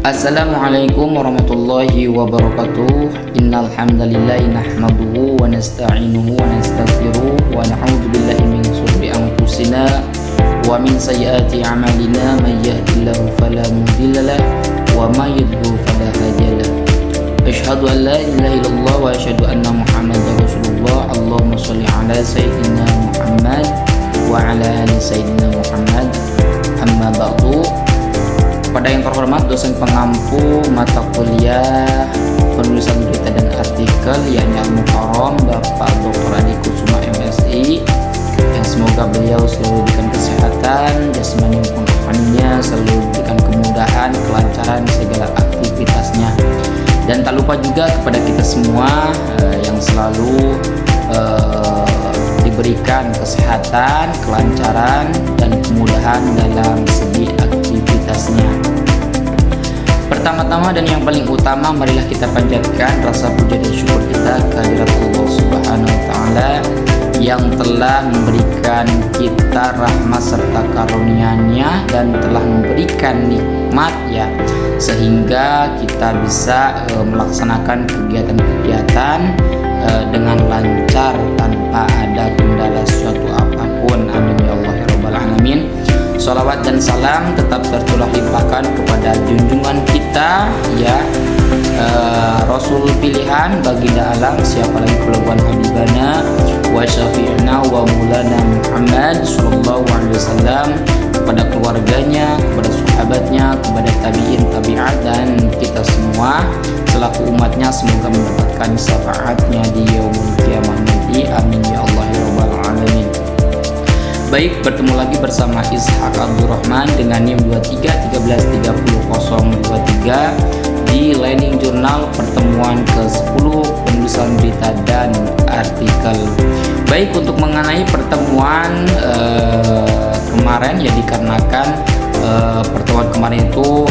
Assalamualaikum warahmatullahi wabarakatuh. Innal hamdalillah nahmaduhu wa nasta'inuhu wa nastaghfiruh wa na'udzu billahi min shururi anfusina wa min sayyiati a'malina may yahdihillahu fala mudilla lahu wa may yudlil fala hadiya lahu. Asyhadu an la ilaha illallah wa asyhadu anna Muhammadar Rasulullah. Allahumma shalli ala sayyidina Muhammad wa ala ali sayyidina Muhammad. Amma ba'du. Pada yang terhormat dosen pengampu mata kuliah penulisan berita dan artikel yakni Al-Mukarram Bapak Dr. Adi Kusuma MSI, yang semoga beliau selalu diberikan kesehatan jasmani maupun rohaninya, selalu diberikan kemudahan, kelancaran segala aktivitasnya, dan tak lupa juga kepada kita semua yang selalu diberikan kesehatan, kelancaran, dan kemudahan dalam segi aktivitasnya. Pertama-tama dan yang paling utama, marilah kita panjatkan rasa puja dan syukur kita kehadirat Allah Subhanahu wa Ta'ala yang telah memberikan kita rahmat serta karunia-Nya dan telah memberikan nikmat ya, sehingga kita bisa melaksanakan kegiatan-kegiatan dengan lancar tanpa ada kendala suatu apapun. Amin ya Allah ya Rabbal Alamin. Sholawat dan salam tetap tercurah limpahkan kepada junjungan kita ya, Rasul pilihan baginda alam, siapa lagi kalau habibana wa syafi'na wa maulana Muhammad sallallahu alaihi wasallam, kepada keluarganya, kepada sahabatnya, kepada tabi'in tabi'at, dan kita semua selaku umatnya semoga mendapatkan syafaatnya di yaumul qiyamah nanti. Amin ya Allah ya Rabbal Alamin. Baik, bertemu lagi bersama Ishaq Abdurrahman dengan NIM 23 13 30 023 di Learning Journal pertemuan ke-10 penulisan berita dan artikel. Baik, untuk mengenai pertemuan kemarin ya, dikarenakan pertemuan kemarin itu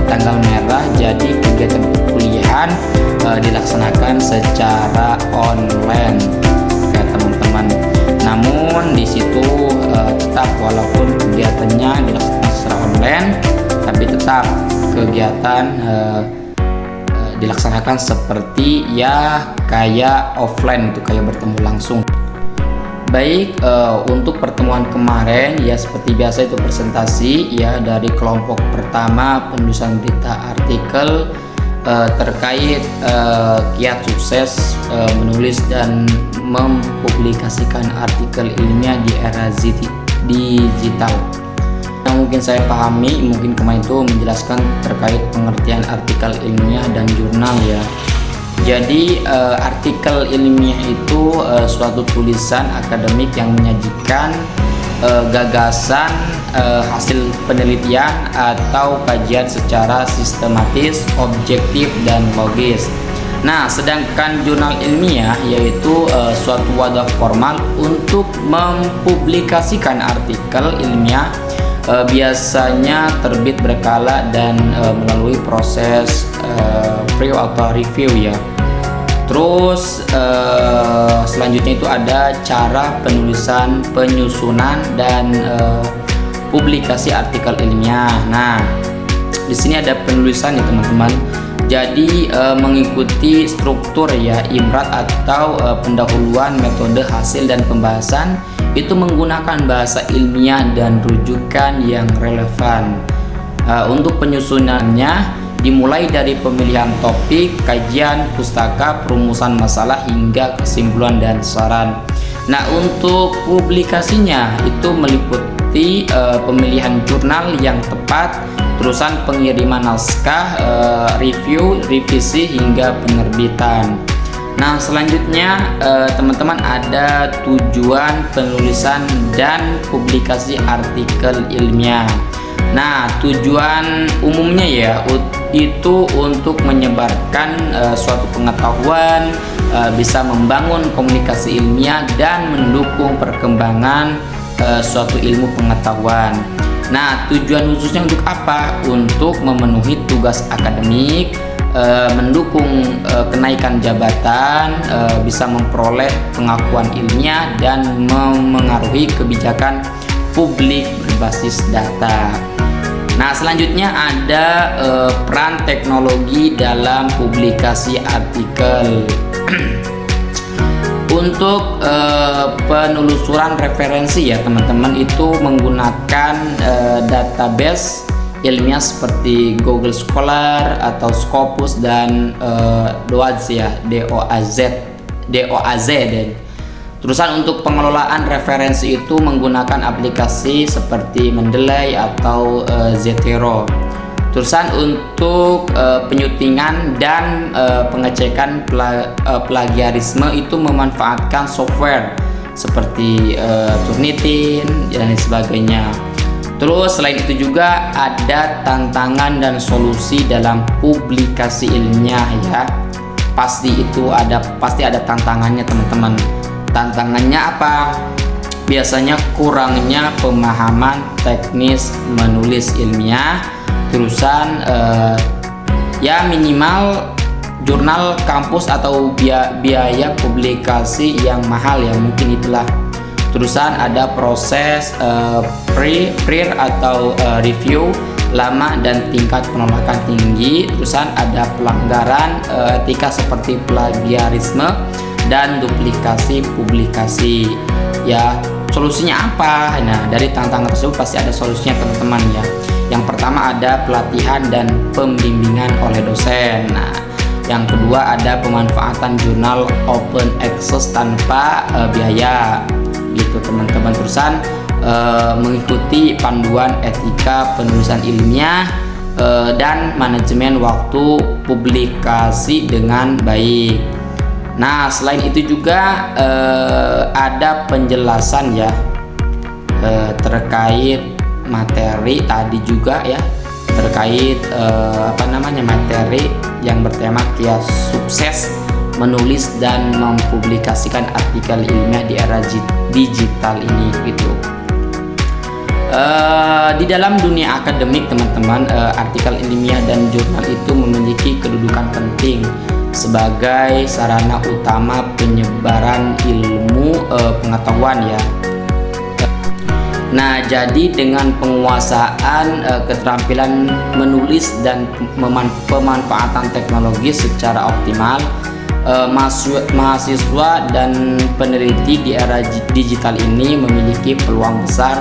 tanggal merah, jadi kegiatan perkuliahan dilaksanakan secara online ya teman-teman. Namun di situ tetap walaupun kegiatannya dilaksanakan secara online, tapi tetap kegiatan dilaksanakan seperti ya kayak offline, itu kayak bertemu langsung. Baik, untuk pertemuan kemarin ya seperti biasa itu presentasi ya dari kelompok pertama penulisan berita artikel terkait kiat sukses menulis dan mempublikasikan artikel ilmiah di era digital. Yang mungkin saya pahami, mungkin kemarin itu menjelaskan terkait pengertian artikel ilmiah dan jurnal ya. Jadi artikel ilmiah itu suatu tulisan akademik yang menyajikan gagasan, hasil penelitian atau kajian secara sistematis, objektif, dan logis. Nah, sedangkan jurnal ilmiah yaitu suatu wadah formal untuk mempublikasikan artikel ilmiah, biasanya terbit berkala dan melalui proses preview atau review ya. Terus selanjutnya itu ada cara penulisan, penyusunan, dan publikasi artikel ilmiah. Nah, di sini ada penulisan ya teman-teman. Jadi mengikuti struktur ya imrat atau pendahuluan, metode, hasil, dan pembahasan itu menggunakan bahasa ilmiah dan rujukan yang relevan. Untuk penyusunannya dimulai dari pemilihan topik, kajian, pustaka, perumusan masalah, hingga kesimpulan dan saran. Nah, untuk publikasinya itu meliputi pemilihan jurnal yang tepat, terusan pengiriman naskah, review, revisi, hingga penerbitan. Nah, selanjutnya teman-teman ada tujuan penulisan dan publikasi artikel ilmiah. Nah, tujuan umumnya ya itu untuk menyebarkan suatu pengetahuan, bisa membangun komunikasi ilmiah, dan mendukung perkembangan suatu ilmu pengetahuan. Nah, tujuan khususnya untuk apa? Untuk memenuhi tugas akademik, mendukung kenaikan jabatan, bisa memperoleh pengakuan ilmiah, dan memengaruhi kebijakan publik berbasis data. Nah, selanjutnya ada peran teknologi dalam publikasi artikel. Untuk penelusuran referensi ya teman-teman, itu menggunakan database ilmiah seperti Google Scholar atau Scopus dan DOAZ ya, DOAZ. Terusan untuk pengelolaan referensi itu menggunakan aplikasi seperti Mendeley atau Zotero. Terusan untuk penyutingan dan pengecekan plagiarisme itu memanfaatkan software seperti Turnitin dan sebagainya. Terus selain itu juga ada tantangan dan solusi dalam publikasi ilmiah ya. Pasti ada tantangannya teman-teman. Tantangannya apa? Biasanya kurangnya pemahaman teknis menulis ilmiah. Terusan ya minimal jurnal kampus atau biaya publikasi yang mahal ya, mungkin itulah. Terusan ada proses pre atau review lama dan tingkat penolakan tinggi. Terusan ada pelanggaran etika seperti plagiarisme dan duplikasi publikasi. Ya, solusinya apa? Nah, dari tantangan tersebut pasti ada solusinya teman-teman ya. Yang pertama ada pelatihan dan pembimbingan oleh dosen. Nah, yang kedua ada pemanfaatan jurnal open access tanpa biaya gitu teman-teman. Terusan mengikuti panduan etika penulisan ilmiah dan manajemen waktu publikasi dengan baik. Nah, selain itu juga ada penjelasan ya terkait materi tadi juga ya, terkait materi yang bertema kiat sukses menulis dan mempublikasikan artikel ilmiah di era digital ini gitu. Di dalam dunia akademik teman-teman, artikel ilmiah dan jurnal itu memiliki kedudukan penting sebagai sarana utama penyebaran ilmu pengetahuan ya. Nah, jadi dengan penguasaan keterampilan menulis dan pemanfaatan teknologi secara optimal, mahasiswa dan peneliti di era digital ini memiliki peluang besar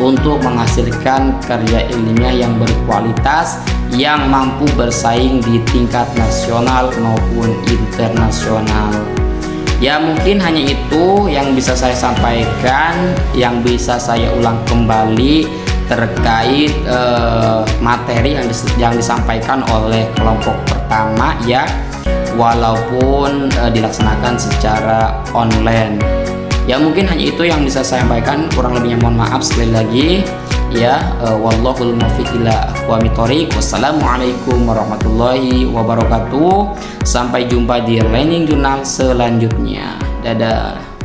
untuk menghasilkan karya ilmiah yang berkualitas yang mampu bersaing di tingkat nasional maupun internasional. Ya, mungkin hanya itu yang bisa saya sampaikan, yang bisa saya ulang kembali terkait materi yang disampaikan oleh kelompok pertama ya, walaupun dilaksanakan secara online. Ya, mungkin hanya itu yang bisa saya sampaikan, kurang lebihnya mohon maaf sekali lagi ya. Wallahul muwaffiq ila aqwamit thoriq. Wassalamualaikum warahmatullahi wabarakatuh. Sampai jumpa di Learning Journal selanjutnya. Dadah.